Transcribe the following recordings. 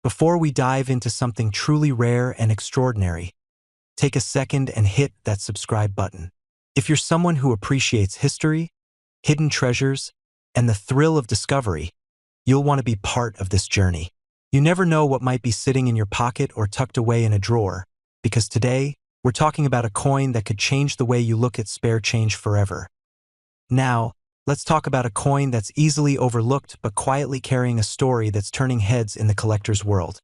Before we dive into something truly rare and extraordinary, take a second and hit that subscribe button. If you're someone who appreciates history, hidden treasures, and the thrill of discovery, you'll want to be part of this journey. You never know what might be sitting in your pocket or tucked away in a drawer, because today, we're talking about a coin that could change the way you look at spare change forever. Now, let's talk about a coin that's easily overlooked but quietly carrying a story that's turning heads in the collector's world.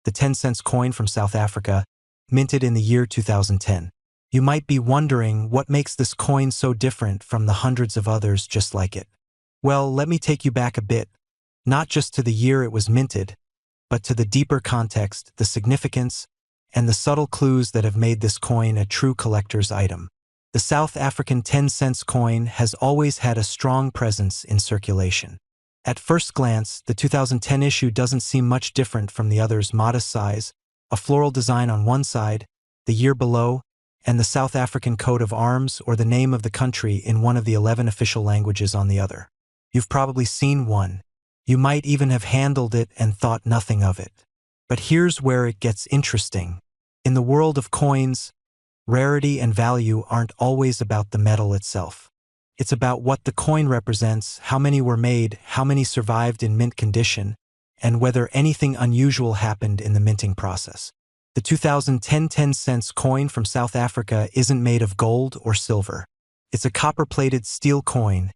The 10-cent coin from South Africa, minted in the year 2010. You might be wondering what makes this coin so different from the hundreds of others just like it. Well, let me take you back a bit, not just to the year it was minted, but to the deeper context, the significance, and the subtle clues that have made this coin a true collector's item. The South African 10-cent coin has always had a strong presence in circulation. At first glance, the 2010 issue doesn't seem much different from the others: modest size, a floral design on one side, the year below, and the South African coat of arms or the name of the country in one of the 11 official languages on the other. You've probably seen one. You might even have handled it and thought nothing of it. But here's where it gets interesting. In the world of coins, rarity and value aren't always about the metal itself. It's about what the coin represents, how many were made, how many survived in mint condition, and whether anything unusual happened in the minting process. The 2010 10-cent coin from South Africa isn't made of gold or silver. It's a copper-plated steel coin,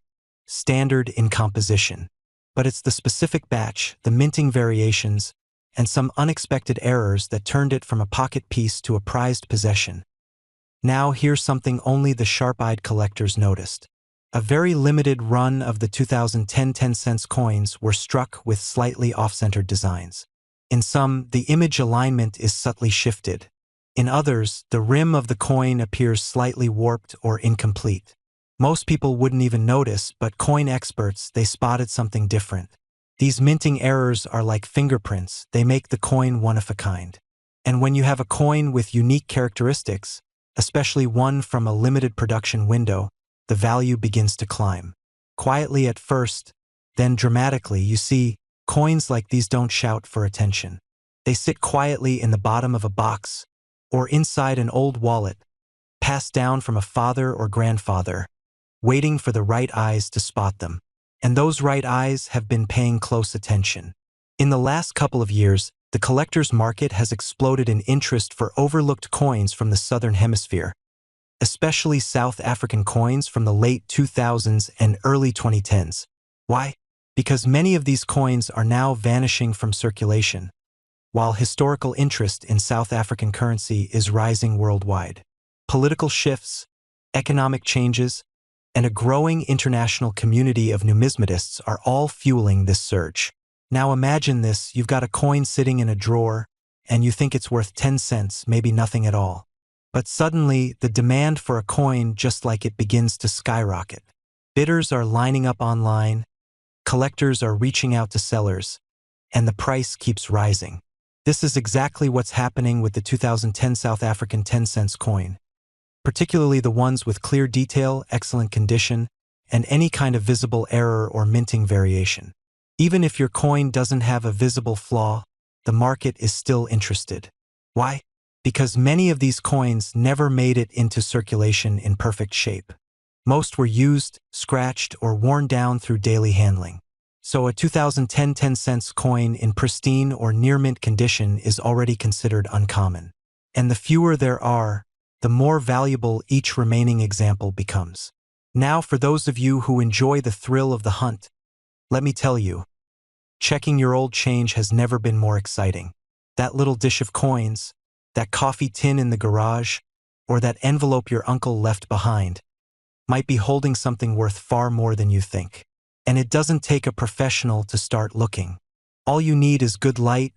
standard in composition. But it's the specific batch, the minting variations, and some unexpected errors that turned it from a pocket piece to a prized possession. Now here's something only the sharp-eyed collectors noticed. A very limited run of the 2010 10-cent coins were struck with slightly off-centered designs. In some, the image alignment is subtly shifted. In others, the rim of the coin appears slightly warped or incomplete. Most people wouldn't even notice, but coin experts, they spotted something different. These minting errors are like fingerprints. They make the coin one of a kind. And when you have a coin with unique characteristics, especially one from a limited production window, the value begins to climb. Quietly at first, then dramatically. You see, coins like these don't shout for attention. They sit quietly in the bottom of a box or inside an old wallet, passed down from a father or grandfather, waiting for the right eyes to spot them. And those right eyes have been paying close attention. In the last couple of years, the collector's market has exploded in interest for overlooked coins from the Southern Hemisphere, especially South African coins from the late 2000s and early 2010s. Why? Because many of these coins are now vanishing from circulation, while historical interest in South African currency is rising worldwide. Political shifts, economic changes, and a growing international community of numismatists are all fueling this surge. Now imagine this: you've got a coin sitting in a drawer, and you think it's worth 10 cents, maybe nothing at all. But suddenly, the demand for a coin just like it begins to skyrocket. Bidders are lining up online, collectors are reaching out to sellers, and the price keeps rising. This is exactly what's happening with the 2010 South African 10-cent coin, particularly the ones with clear detail, excellent condition, and any kind of visible error or minting variation. Even if your coin doesn't have a visible flaw, the market is still interested. Why? Because many of these coins never made it into circulation in perfect shape. Most were used, scratched, or worn down through daily handling. So a 2010 10-cent coin in pristine or near-mint condition is already considered uncommon. And the fewer there are, the more valuable each remaining example becomes. Now, for those of you who enjoy the thrill of the hunt, let me tell you, checking your old change has never been more exciting. That little dish of coins, that coffee tin in the garage, or that envelope your uncle left behind, might be holding something worth far more than you think. And it doesn't take a professional to start looking. All you need is good light,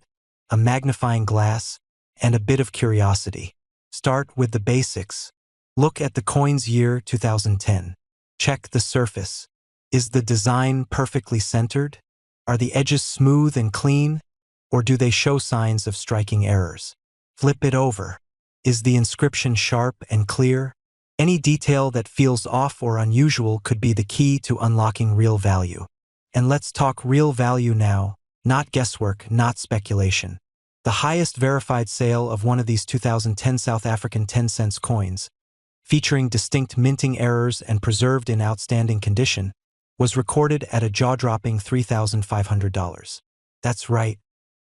a magnifying glass, and a bit of curiosity. Start with the basics. Look at the coin's year 2010. Check the surface. Is the design perfectly centered? Are the edges smooth and clean? Or do they show signs of striking errors? Flip it over. Is the inscription sharp and clear? Any detail that feels off or unusual could be the key to unlocking real value. And let's talk real value now. Not guesswork, not speculation. The highest verified sale of one of these 2010 South African 10-cent coins, featuring distinct minting errors and preserved in outstanding condition, was recorded at a jaw-dropping $3,500. That's right,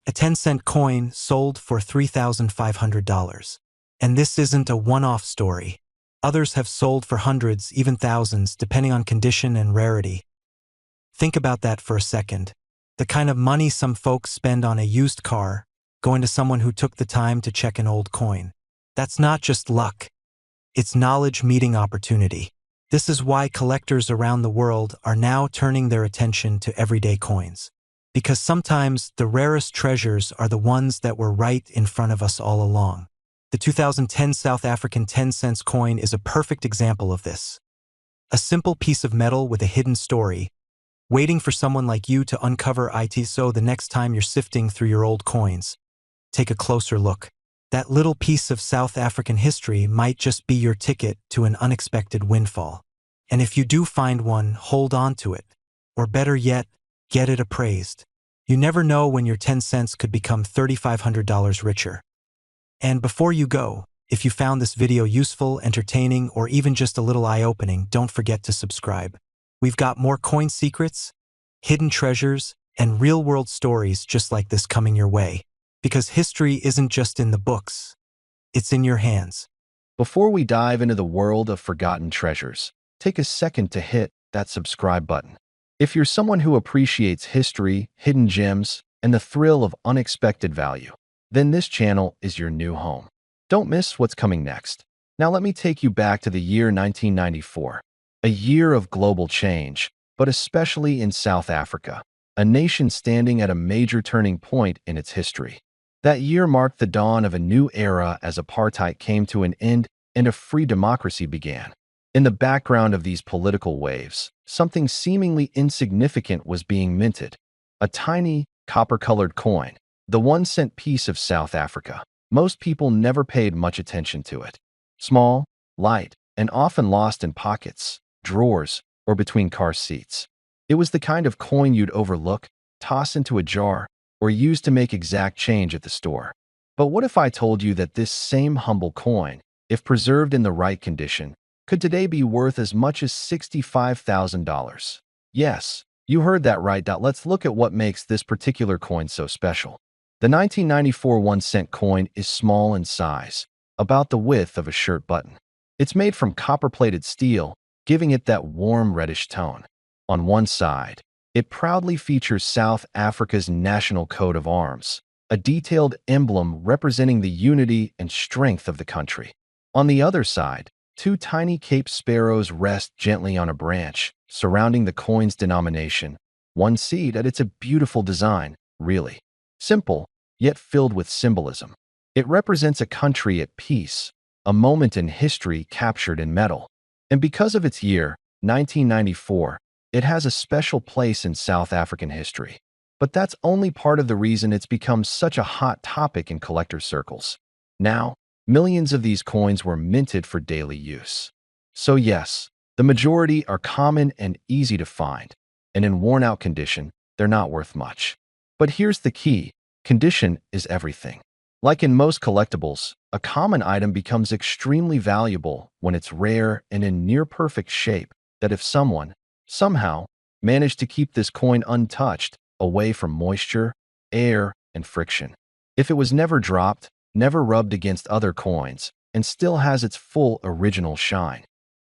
a 10-cent coin sold for $3,500. And this isn't a one-off story. Others have sold for hundreds, even thousands, depending on condition and rarity. Think about that for a second. The kind of money some folks spend on a used car, going to someone who took the time to check an old coin. That's not just luck. It's knowledge meeting opportunity. This is why collectors around the world are now turning their attention to everyday coins. Because sometimes the rarest treasures are the ones that were right in front of us all along. The 2010 South African 10-cent coin is a perfect example of this. A simple piece of metal with a hidden story, waiting for someone like you to uncover it. So the next time you're sifting through your old coins, take a closer look. That little piece of South African history might just be your ticket to an unexpected windfall. And if you do find one, hold on to it. Or better yet, get it appraised. You never know when your 10 cents could become $3,500 richer. And before you go, if you found this video useful, entertaining, or even just a little eye-opening, don't forget to subscribe. We've got more coin secrets, hidden treasures, and real-world stories just like this coming your way. Because history isn't just in the books, it's in your hands. Before we dive into the world of forgotten treasures, take a second to hit that subscribe button. If you're someone who appreciates history, hidden gems, and the thrill of unexpected value, then this channel is your new home. Don't miss what's coming next. Now let me take you back to the year 1994, a year of global change, but especially in South Africa, a nation standing at a major turning point in its history. That year marked the dawn of a new era as apartheid came to an end and a free democracy began. In the background of these political waves, something seemingly insignificant was being minted. A tiny, copper-colored coin, the 1-cent piece of South Africa. Most people never paid much attention to it. Small, light, and often lost in pockets, drawers, or between car seats. It was the kind of coin you'd overlook, toss into a jar, or use to make exact change at the store. But what if I told you that this same humble coin, if preserved in the right condition, could today be worth as much as $65,000? Yes, you heard that right. Let's look at what makes this particular coin so special. The 1994 1-cent coin is small in size, about the width of a shirt button. It's made from copper-plated steel, giving it that warm reddish tone. On one side, it proudly features South Africa's national coat of arms, a detailed emblem representing the unity and strength of the country. On the other side, two tiny Cape sparrows rest gently on a branch, surrounding the coin's denomination. One seed, and it's a beautiful design, really. Simple, yet filled with symbolism. It represents a country at peace, a moment in history captured in metal. And because of its year, 1994, it has a special place in South African history. But that's only part of the reason it's become such a hot topic in collector circles. Now, millions of these coins were minted for daily use. So yes, the majority are common and easy to find, and in worn-out condition, they're not worth much. But here's the key: condition is everything. Like in most collectibles, a common item becomes extremely valuable when it's rare and in near-perfect shape, that if someone, somehow, managed to keep this coin untouched, away from moisture, air, and friction. If it was never dropped, never rubbed against other coins, and still has its full original shine,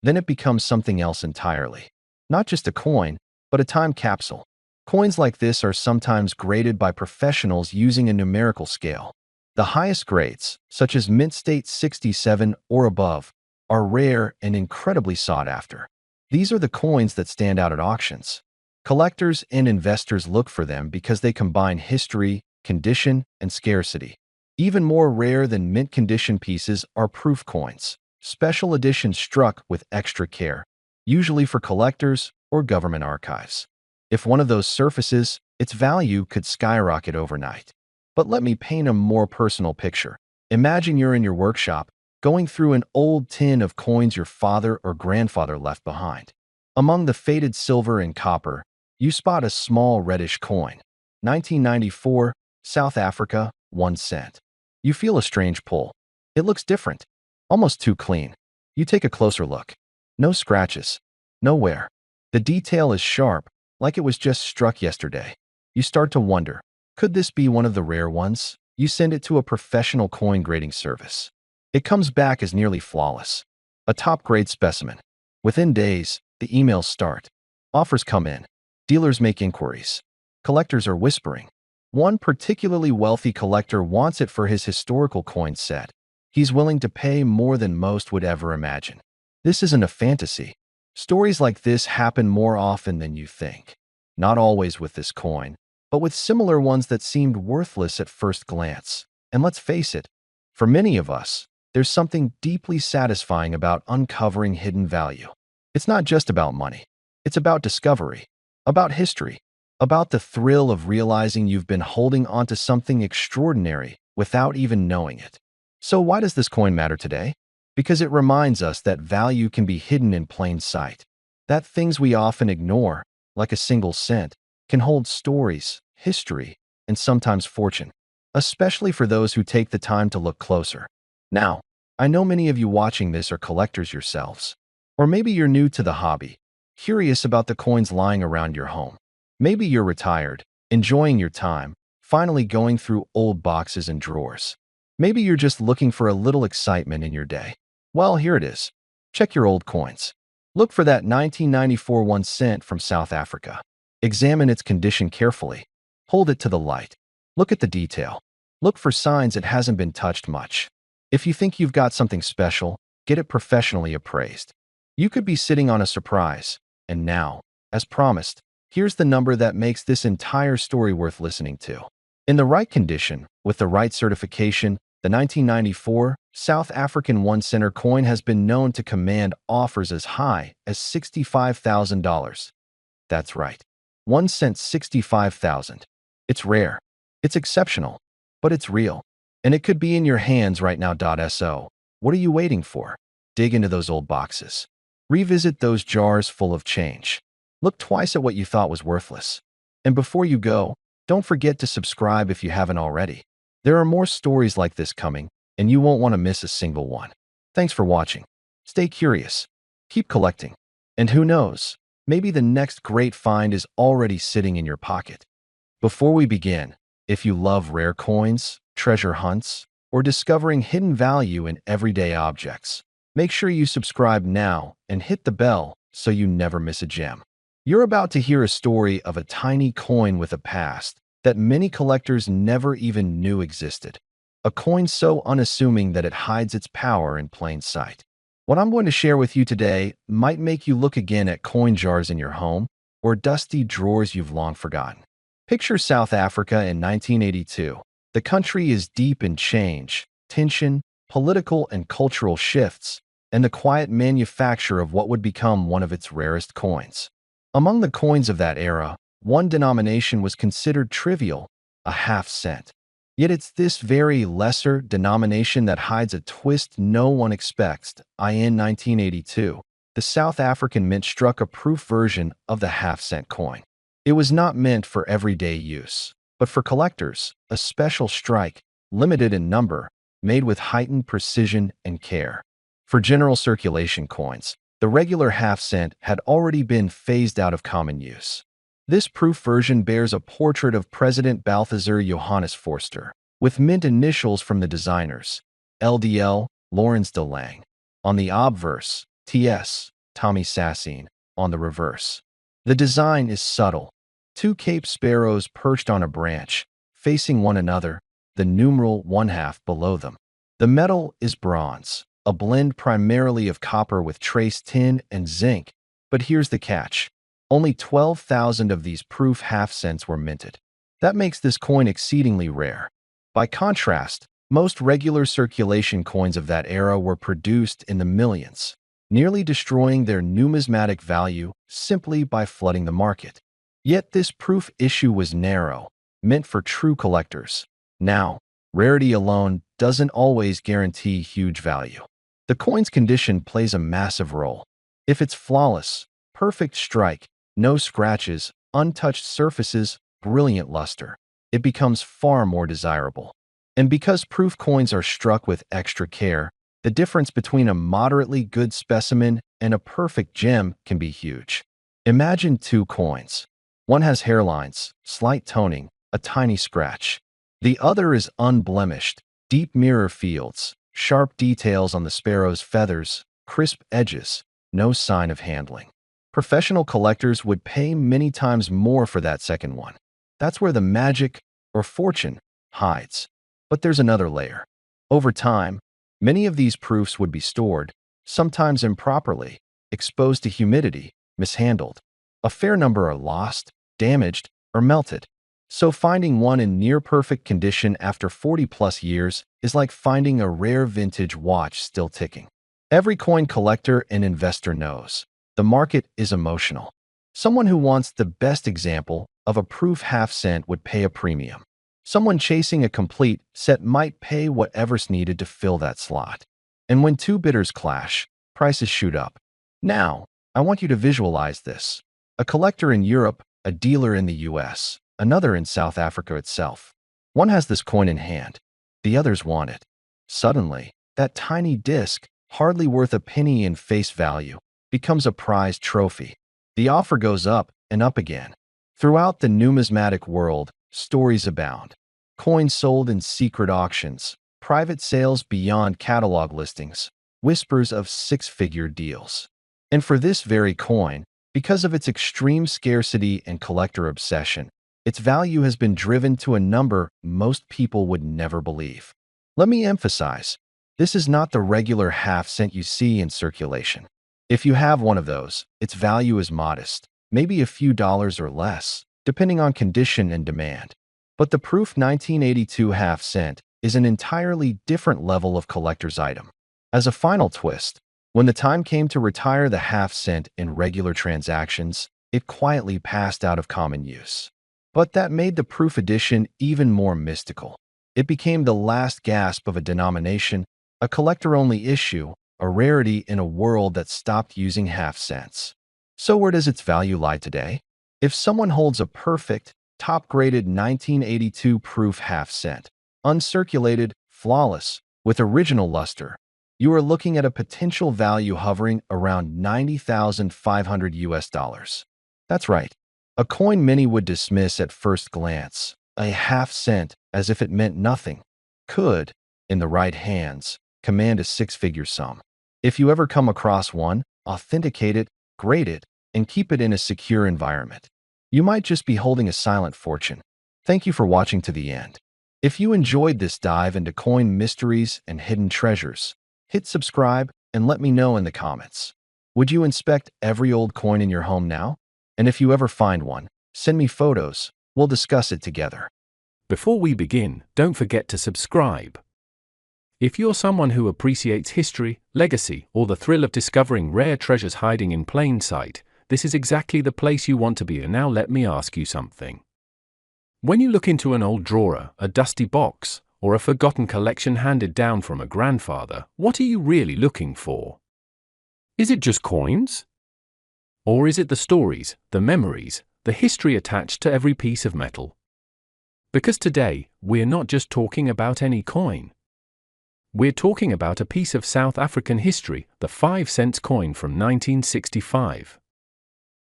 then it becomes something else entirely. Not just a coin, but a time capsule. Coins like this are sometimes graded by professionals using a numerical scale. The highest grades, such as mint state 67 or above, are rare and incredibly sought after. These are the coins that stand out at auctions. Collectors and investors look for them because they combine history, condition, and scarcity. Even more rare than mint condition pieces are proof coins, special editions struck with extra care, usually for collectors or government archives. If one of those surfaces, its value could skyrocket overnight. But let me paint a more personal picture. Imagine you're in your workshop, going through an old tin of coins your father or grandfather left behind. Among the faded silver and copper, you spot a small reddish coin. 1994, South Africa, 1 cent. You feel a strange pull. It looks different, almost too clean. You take a closer look. No scratches. No wear. The detail is sharp, like it was just struck yesterday. You start to wonder, could this be one of the rare ones? You send it to a professional coin grading service. It comes back as nearly flawless. A top-grade specimen. Within days, the emails start. Offers come in. Dealers make inquiries. Collectors are whispering. One particularly wealthy collector wants it for his historical coin set. He's willing to pay more than most would ever imagine. This isn't a fantasy. Stories like this happen more often than you think. Not always with this coin, but with similar ones that seemed worthless at first glance. And let's face it, for many of us, there's something deeply satisfying about uncovering hidden value. It's not just about money. It's about discovery, about history, about the thrill of realizing you've been holding onto something extraordinary without even knowing it. So why does this coin matter today? Because it reminds us that value can be hidden in plain sight, that things we often ignore, like a single cent, can hold stories, history, and sometimes fortune, especially for those who take the time to look closer. Now, I know many of you watching this are collectors yourselves, or maybe you're new to the hobby, curious about the coins lying around your home. Maybe you're retired, enjoying your time, finally going through old boxes and drawers. Maybe you're just looking for a little excitement in your day. Well, here it is. Check your old coins. Look for that 1994 1 cent from South Africa. Examine its condition carefully. Hold it to the light. Look at the detail. Look for signs it hasn't been touched much. If you think you've got something special, get it professionally appraised. You could be sitting on a surprise. And now, as promised, here's the number that makes this entire story worth listening to. In the right condition, with the right certification, the 1994 South African 1 center coin has been known to command offers as high as $65,000. That's right. 1 cent, 65,000. It's rare. It's exceptional. But it's real. And it could be in your hands right now. So, what are you waiting for? Dig into those old boxes. Revisit those jars full of change. Look twice at what you thought was worthless. And before you go, don't forget to subscribe if you haven't already. There are more stories like this coming, and you won't want to miss a single one. Thanks for watching. Stay curious. Keep collecting. And who knows, maybe the next great find is already sitting in your pocket. Before we begin, if you love rare coins, treasure hunts, or discovering hidden value in everyday objects, make sure you subscribe now and hit the bell so you never miss a gem. You're about to hear a story of a tiny coin with a past that many collectors never even knew existed. A coin so unassuming that it hides its power in plain sight. What I'm going to share with you today might make you look again at coin jars in your home or dusty drawers you've long forgotten. Picture South Africa in 1982. The country is deep in change, tension, political and cultural shifts, and the quiet manufacture of what would become one of its rarest coins. Among the coins of that era, one denomination was considered trivial, a half cent. Yet it's this very lesser denomination that hides a twist no one expects. In 1982, the South African Mint struck a proof version of the half-cent coin. It was not meant for everyday use, but for collectors, a special strike, limited in number, made with heightened precision and care. For general circulation coins, the regular half-cent had already been phased out of common use. This proof version bears a portrait of President Balthazar Johannes Forster, with mint initials from the designers, LDL, Lawrence de Lang, on the obverse, TS, Tommy Sassine, on the reverse. The design is subtle. Two Cape sparrows perched on a branch, facing one another, the numeral 1/2 below them. The metal is bronze, a blend primarily of copper with trace tin and zinc. But here's the catch. Only 12,000 of these proof half-cents were minted. That makes this coin exceedingly rare. By contrast, most regular circulation coins of that era were produced in the millions, nearly destroying their numismatic value simply by flooding the market. Yet this proof issue was narrow, meant for true collectors. Now, rarity alone doesn't always guarantee huge value. The coin's condition plays a massive role. If it's flawless, perfect strike, no scratches, untouched surfaces, brilliant luster, it becomes far more desirable. And because proof coins are struck with extra care, the difference between a moderately good specimen and a perfect gem can be huge. Imagine two coins. One has hairlines, slight toning, a tiny scratch. The other is unblemished, deep mirror fields, sharp details on the sparrow's feathers, crisp edges, no sign of handling. Professional collectors would pay many times more for that second one. That's where the magic, or fortune, hides. But there's another layer. Over time, many of these proofs would be stored, sometimes improperly, exposed to humidity, mishandled. A fair number are lost, damaged, or melted. So finding one in near-perfect condition after 40-plus years is like finding a rare vintage watch still ticking. Every coin collector and investor knows the market is emotional. Someone who wants the best example of a proof half-cent would pay a premium. Someone chasing a complete set might pay whatever's needed to fill that slot. And when two bidders clash, prices shoot up. Now, I want you to visualize this. A collector in Europe, a dealer in the US, another in South Africa itself. One has this coin in hand. The others want it. Suddenly, that tiny disc, hardly worth a penny in face value, becomes a prized trophy. The offer goes up and up again. Throughout the numismatic world, stories abound. Coins sold in secret auctions, private sales beyond catalog listings, whispers of six-figure deals. And for this very coin, because of its extreme scarcity and collector obsession, its value has been driven to a number most people would never believe. Let me emphasize, this is not the regular half-cent you see in circulation. If you have one of those, its value is modest, maybe a few dollars or less, depending on condition and demand. But the proof 1982 half-cent is an entirely different level of collector's item. As a final twist, when the time came to retire the half-cent in regular transactions, it quietly passed out of common use. But that made the proof edition even more mystical. It became the last gasp of a denomination, a collector-only issue, a rarity in a world that stopped using half-cents. So where does its value lie today? If someone holds a perfect, top-graded 1982 proof half-cent, uncirculated, flawless, with original luster, you are looking at a potential value hovering around $90,500 US. That's right. A coin many would dismiss at first glance, a half-cent as if it meant nothing, could, in the right hands, command a six-figure sum. If you ever come across one, authenticate it, grade it, and keep it in a secure environment. You might just be holding a silent fortune. Thank you for watching to the end. If you enjoyed this dive into coin mysteries and hidden treasures, hit subscribe and let me know in the comments. Would you inspect every old coin in your home now? And if you ever find one, send me photos. We'll discuss it together. Before we begin, don't forget to subscribe. If you're someone who appreciates history, legacy, or the thrill of discovering rare treasures hiding in plain sight, this is exactly the place you want to be. And now let me ask you something. When you look into an old drawer, a dusty box, or a forgotten collection handed down from a grandfather, what are you really looking for? Is it just coins? Or is it the stories, the memories, the history attached to every piece of metal? Because today, we're not just talking about any coin. We're talking about a piece of South African history, the 5-cent coin from 1965.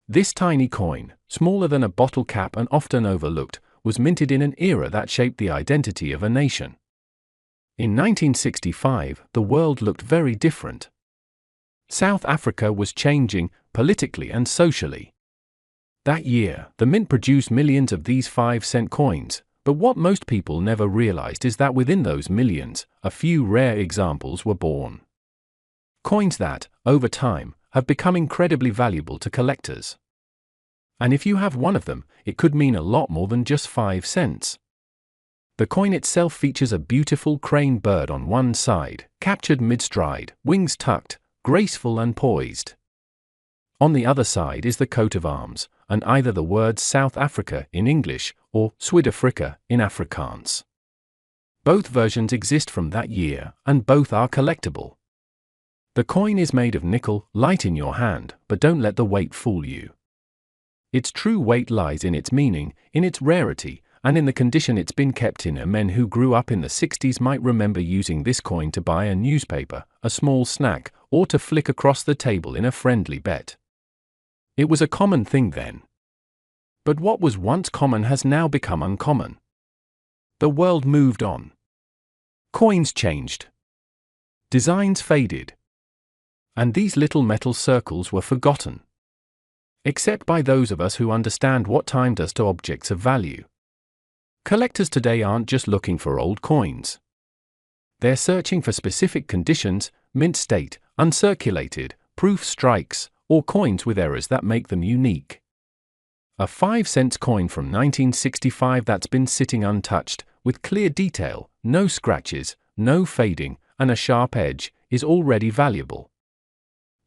This tiny coin, smaller than a bottle cap and often overlooked, was minted in an era that shaped the identity of a nation. In 1965, the world looked very different. South Africa was changing, politically and socially. That year, the mint produced millions of these 5-cent coins, but what most people never realized is that within those millions, a few rare examples were born. Coins that, over time, have become incredibly valuable to collectors. And if you have one of them, it could mean a lot more than just 5 cents. The coin itself features a beautiful crane bird on one side, captured mid-stride, wings tucked, graceful and poised. On the other side is the coat of arms, and either the words South Africa in English or Suid-Afrika in Afrikaans. Both versions exist from that year, and both are collectible. The coin is made of nickel, light in your hand, but don't let the weight fool you. Its true weight lies in its meaning, in its rarity, and in the condition it's been kept in. Men who grew up in the 60s might remember using this coin to buy a newspaper, a small snack, or to flick across the table in a friendly bet. It was a common thing then. But what was once common has now become uncommon. The world moved on. Coins changed. Designs faded. And these little metal circles were forgotten. Except by those of us who understand what time does to objects of value. Collectors today aren't just looking for old coins. They're searching for specific conditions, mint state, uncirculated, proof strikes, or coins with errors that make them unique. A 5-cent coin from 1965 that's been sitting untouched, with clear detail, no scratches, no fading, and a sharp edge, is already valuable.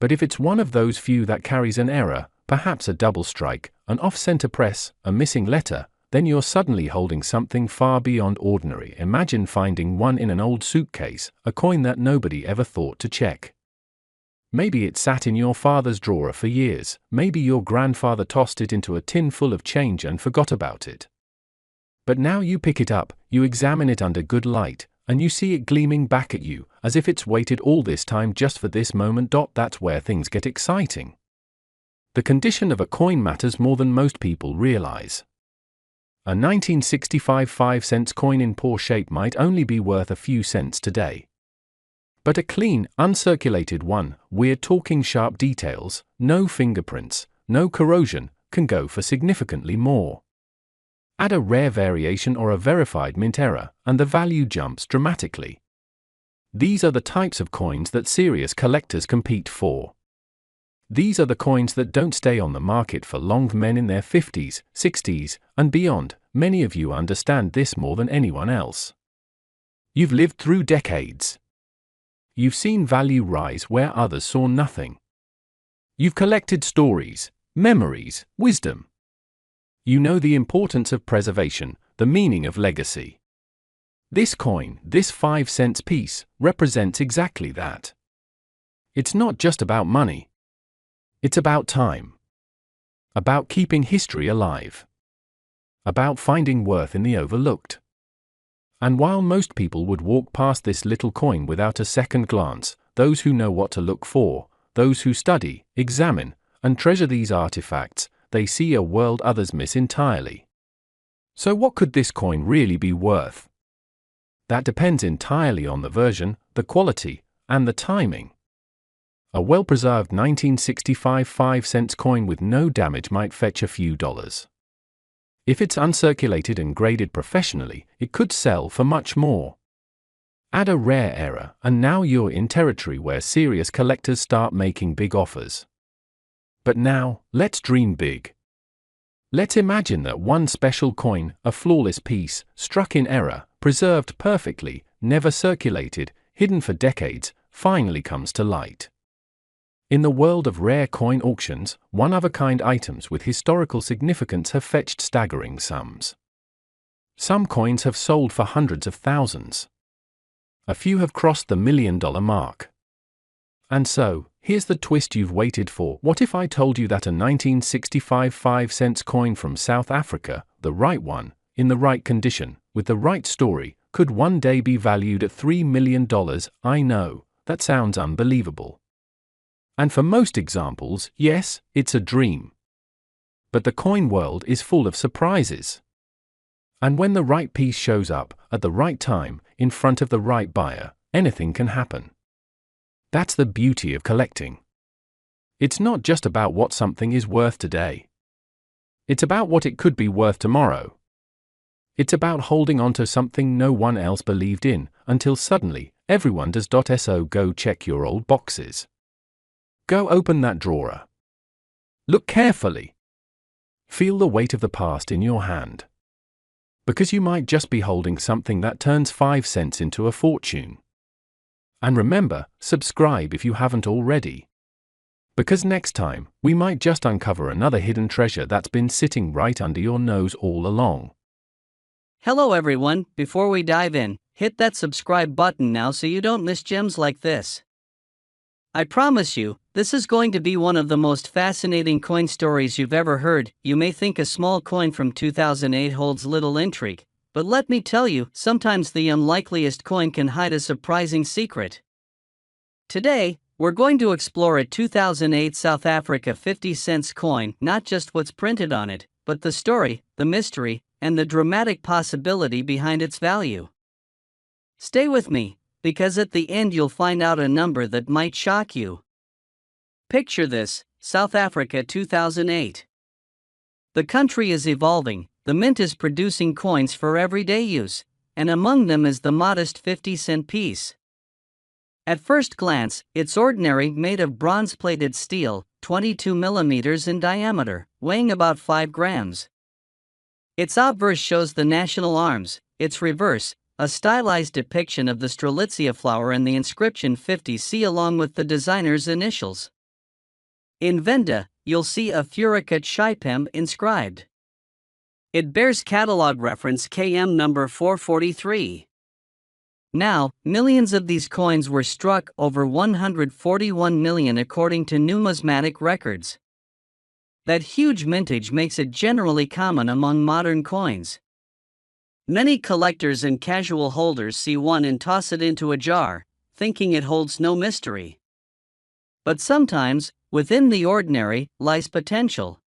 But if it's one of those few that carries an error, perhaps a double strike, an off-center press, a missing letter, then you're suddenly holding something far beyond ordinary. Imagine finding one in an old suitcase, a coin that nobody ever thought to check. Maybe it sat in your father's drawer for years, maybe your grandfather tossed it into a tin full of change and forgot about it. But now you pick it up, you examine it under good light, and you see it gleaming back at you, as if it's waited all this time just for this moment. That's where things get exciting. The condition of a coin matters more than most people realize. A 1965 5-cent coin in poor shape might only be worth a few cents today. But a clean, uncirculated one, we're talking sharp details, no fingerprints, no corrosion, can go for significantly more. Add a rare variation or a verified mint error, and the value jumps dramatically. These are the types of coins that serious collectors compete for. These are the coins that don't stay on the market for long. Men in their 50s, 60s, and beyond, many of you understand this more than anyone else. You've lived through decades. You've seen value rise where others saw nothing. You've collected stories, memories, wisdom. You know the importance of preservation, the meaning of legacy. This coin, this 5-cent piece, represents exactly that. It's not just about money. It's about time. About keeping history alive. About finding worth in the overlooked. And while most people would walk past this little coin without a second glance, those who know what to look for, those who study, examine, and treasure these artifacts, they see a world others miss entirely. So what could this coin really be worth? That depends entirely on the version, the quality, and the timing. A well-preserved 1965 5-cent coin with no damage might fetch a few dollars. If it's uncirculated and graded professionally, it could sell for much more. Add a rare error, and now you're in territory where serious collectors start making big offers. But now, let's dream big. Let's imagine that one special coin, a flawless piece, struck in error, preserved perfectly, never circulated, hidden for decades, finally comes to light. In the world of rare coin auctions, one-of-a-kind items with historical significance have fetched staggering sums. Some coins have sold for hundreds of thousands. A few have crossed the $1 million mark. And so, here's the twist you've waited for. What if I told you that a 1965 5-cent coin from South Africa, the right one, in the right condition, with the right story, could one day be valued at $3 million? I know, that sounds unbelievable. And for most examples, yes, it's a dream. But the coin world is full of surprises. And when the right piece shows up, at the right time, in front of the right buyer, anything can happen. That's the beauty of collecting. It's not just about what something is worth today. It's about what it could be worth tomorrow. It's about holding on to something no one else believed in, until suddenly, everyone does. So go check your old boxes. Go open that drawer. Look carefully. Feel the weight of the past in your hand. Because you might just be holding something that turns 5 cents into a fortune. And remember, subscribe if you haven't already. Because next time, we might just uncover another hidden treasure that's been sitting right under your nose all along. Hello everyone, before we dive in, hit that subscribe button now so you don't miss gems like this. I promise you, this is going to be one of the most fascinating coin stories you've ever heard. You may think a small coin from 2008 holds little intrigue, but let me tell you, sometimes the unlikeliest coin can hide a surprising secret. Today, we're going to explore a 2008 South Africa 50-cent coin, not just what's printed on it, but the story, the mystery, and the dramatic possibility behind its value. Stay with me, because at the end you'll find out a number that might shock you. Picture this, South Africa 2008. The country is evolving, the mint is producing coins for everyday use, and among them is the modest 50-cent piece. At first glance, it's ordinary, made of bronze-plated steel, 22 millimeters in diameter, weighing about 5 grams. Its obverse shows the national arms, its reverse, a stylized depiction of the Strelitzia flower and the inscription 50C along with the designer's initials. In Venda, you'll see a Furicat Shipem inscribed. It bears catalog reference KM number 443. Now, millions of these coins were struck, over 141 million according to numismatic records. That huge mintage makes it generally common among modern coins. Many collectors and casual holders see one and toss it into a jar, thinking it holds no mystery. But sometimes, within the ordinary, lies potential.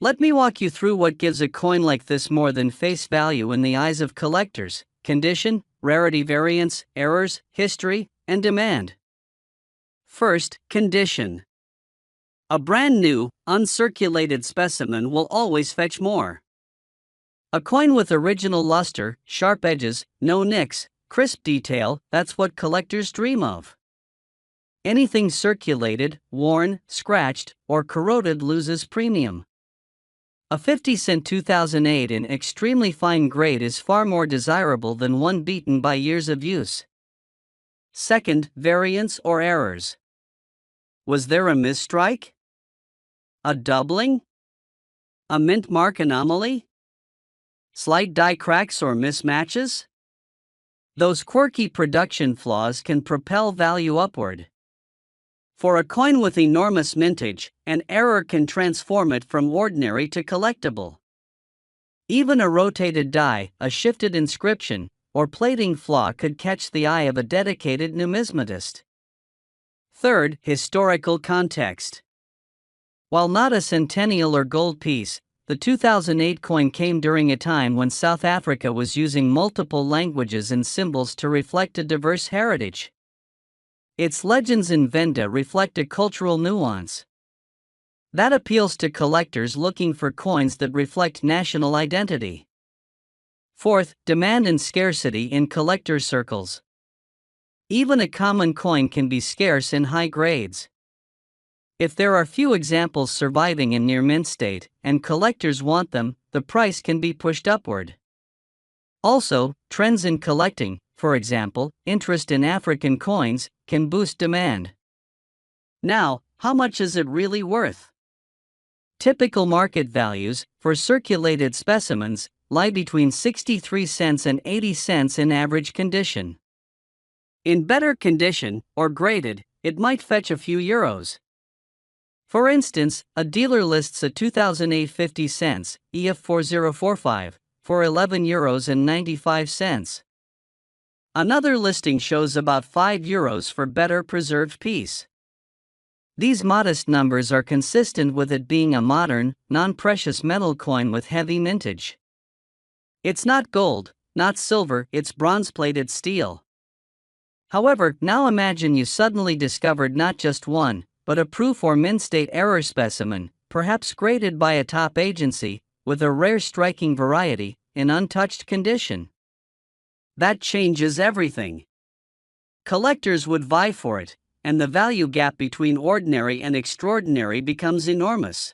Let me walk you through what gives a coin like this more than face value in the eyes of collectors: condition, rarity, variance, errors, history, and demand. First, condition. A brand new, uncirculated specimen will always fetch more. A coin with original luster, sharp edges, no nicks, crisp detail, that's what collectors dream of. Anything circulated, worn, scratched, or corroded loses premium. A 50-cent 2008 in extremely fine grade is far more desirable than one beaten by years of use. Second, variance or errors. Was there a misstrike? A doubling? A mint mark anomaly? Slight die cracks or mismatches? Those quirky production flaws can propel value upward. For a coin with enormous mintage, an error can transform it from ordinary to collectible. Even a rotated die, a shifted inscription, or plating flaw could catch the eye of a dedicated numismatist. Third, historical context. While not a centennial or gold piece, the 2008 coin came during a time when South Africa was using multiple languages and symbols to reflect a diverse heritage. Its legends in Venda reflect a cultural nuance that appeals to collectors looking for coins that reflect national identity. Fourth, demand and scarcity in collector circles. Even a common coin can be scarce in high grades. If there are few examples surviving in near mint state, and collectors want them, the price can be pushed upward. Also, trends in collecting, for example, interest in African coins, can boost demand. Now, how much is it really worth? Typical market values, for circulated specimens, lie between 63 cents and 80 cents in average condition. In better condition, or graded, it might fetch a few euros. For instance, a dealer lists a 2008 50 cents, EF4045, for €11.95. Another listing shows about €5 for better preserved piece. These modest numbers are consistent with it being a modern, non-precious metal coin with heavy mintage. It's not gold, not silver, it's bronze-plated steel. However, now imagine you suddenly discovered not just one, but a proof or mint state error specimen, perhaps graded by a top agency, with a rare striking variety, in untouched condition. That changes everything. Collectors would vie for it, and the value gap between ordinary and extraordinary becomes enormous.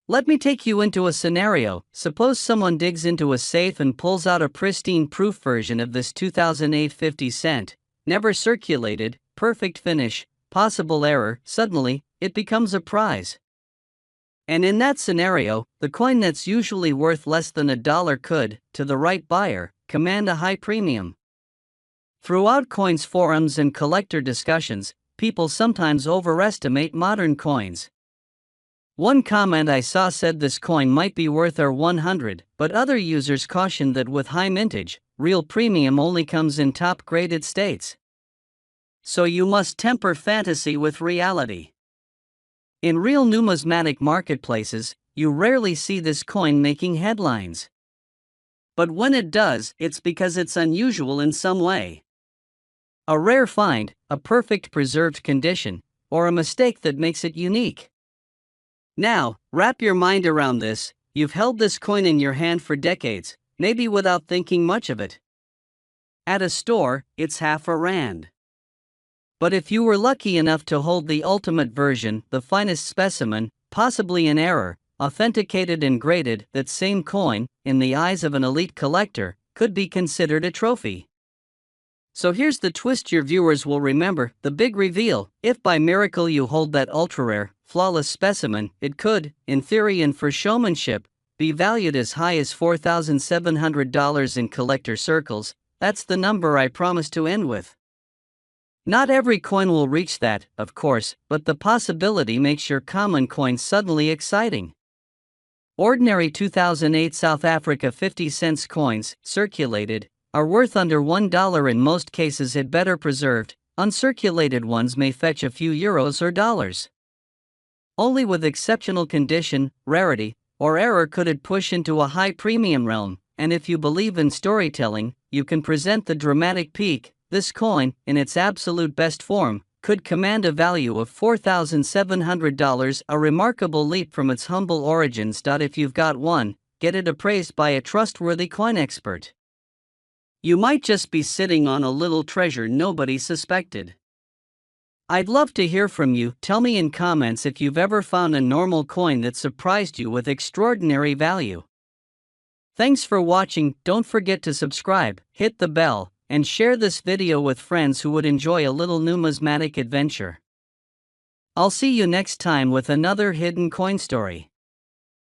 Let me take you into a scenario. Suppose someone digs into a safe and pulls out a pristine proof version of this 2008 50 cent, never circulated, perfect finish, possible error. Suddenly, it becomes a prize. And in that scenario, the coin that's usually worth less than $1 could, to the right buyer, command a high premium. Throughout coins forums and collector discussions, people sometimes overestimate modern coins. One comment I saw said this coin might be worth $100, but other users cautioned that with high mintage, real premium only comes in top-graded states. So you must temper fantasy with reality. In real numismatic marketplaces, you rarely see this coin making headlines. But when it does, it's because it's unusual in some way. A rare find, a perfect preserved condition, or a mistake that makes it unique. Now, wrap your mind around this. You've held this coin in your hand for decades, maybe without thinking much of it. At a store, it's half a rand. But if you were lucky enough to hold the ultimate version, the finest specimen, possibly in error, authenticated and graded, that same coin, in the eyes of an elite collector, could be considered a trophy. So here's the twist your viewers will remember, the big reveal. If by miracle you hold that ultra-rare, flawless specimen, it could, in theory and for showmanship, be valued as high as $4,700 in collector circles. That's the number I promised to end with. Not every coin will reach that, of course, but the possibility makes your common coin suddenly exciting. Ordinary 2008 South Africa 50-cent coins, circulated, are worth under $1 in most cases if better preserved. Uncirculated ones may fetch a few euros or dollars. Only with exceptional condition, rarity, or error could it push into a high premium realm, and if you believe in storytelling, you can present the dramatic peak. This coin, in its absolute best form, could command a value of $4,700, a remarkable leap from its humble origins. If you've got one, get it appraised by a trustworthy coin expert. You might just be sitting on a little treasure nobody suspected. I'd love to hear from you. Tell me in comments if you've ever found a normal coin that surprised you with extraordinary value. Thanks for watching. Don't forget to subscribe, hit the bell, and share this video with friends who would enjoy a little numismatic adventure. I'll see you next time with another hidden coin story.